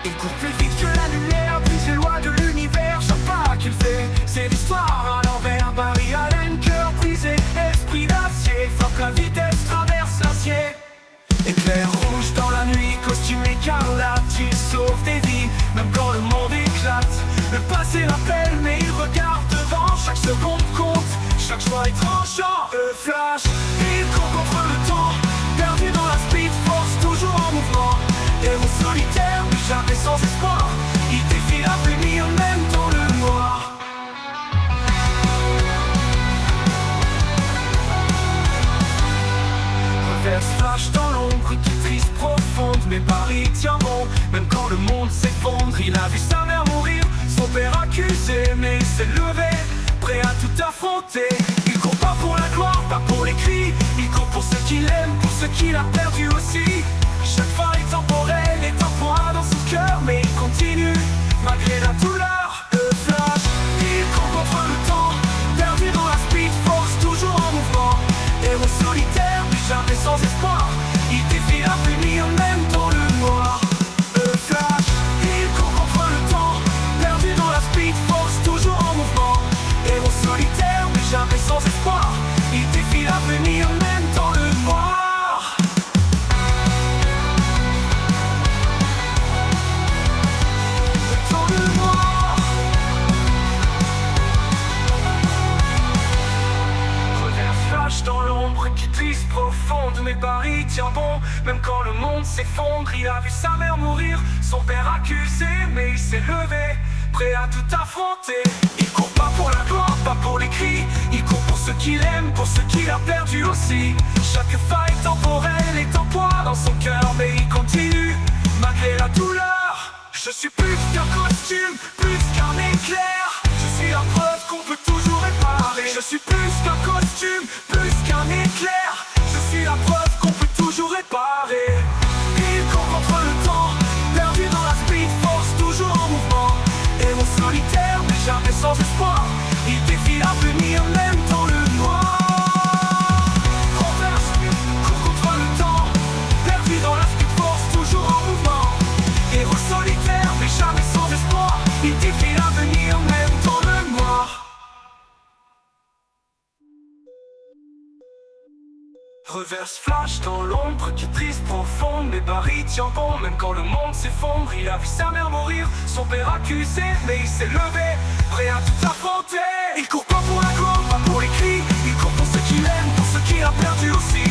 Il court plus vite que la lumière, brise les lois de l'univers. Chaque pas qu'il fait, c'est l'histoire à l'envers. Barry Allen, cœur brisé, esprit d'acier, frappe la vitesse, traverse l'acier. Éclair rouge dans la nuit, costume écarlate, il sauve des vies, même quand le monde éclate. Le passé l'appelle, mais il regarde devant. Chaque seconde compte, chaque choix est tranchant. Flash, il court contre le temps, perdu dans la speed force, toujours en mouvement. Héros solitaire, mais jamais sans espoir. Il défie l'avenir, même dans le noir. Reverse flash dans l'ombre qui triste profonde, mais Barry tient bon, même quand le monde s'effondre. Il a vu sa mère mourir, son père accusé, mais il s'est levé, prêt à tout affronter. Il court pas pour la gloire, pas pour les cris. Il court pour ceux qu'il aime, pour ceux qu'il a perdu aussi. Chaque faille temporelle est un point dans son cœur, mais il continue, malgré la douleur. Le flash, il court contre le temps, perdu dans la speed force, toujours en mouvement. Héros solitaire, mais jamais sans espoir. Il défie l'avenir, même dans le noir. Le flash, il court contre le temps, perdu dans la speed force, toujours en mouvement. Héros solitaire, mais jamais sans espoir. Il défie l'avenir, même dans le noir. Dans l'ombre qui triste profonde, mais Barry tient bon, même quand le monde s'effondre. Il a vu sa mère mourir, son père accusé, mais il s'est levé, prêt à tout affronter. Il court pas pour la gloire, pas pour les cris. Il court pour ceux qu'il aime, pour ceux qu'il a perdu aussi. Chaque faille temporelle est un poids dans son cœur, mais il continue, malgré la douleur. Je suis plus qu'un costume, plus qu'un éclair. Je suis la preuve qu'on peut toujours réparer. Je suis plus qu'un costume, plus qu'un éclair. Je suis la preuve qu'on peut toujours réparer. Il court contre le temps, perdu dans la speed force, toujours en mouvement. Héros solitaire, mais jamais sans espoir. Il défie l'avenir, même dans le noir. Renverse, court contre le temps, perdu dans la speed force, toujours en mouvement. Héros solitaire, mais jamais sans espoir. Il défie l'avenir, même dans le noir. Reverse flash dans l'ombre qui triste profonde, mais Barry tient bon, même quand le monde s'effondre. Il a vu sa mère mourir, son père accusé, mais il s'est levé, prêt à tout affronter. Il court pas pour la gloire, pas pour les cris. Il court pour ceux qu'il aime, pour ceux qu'il a perdu aussi.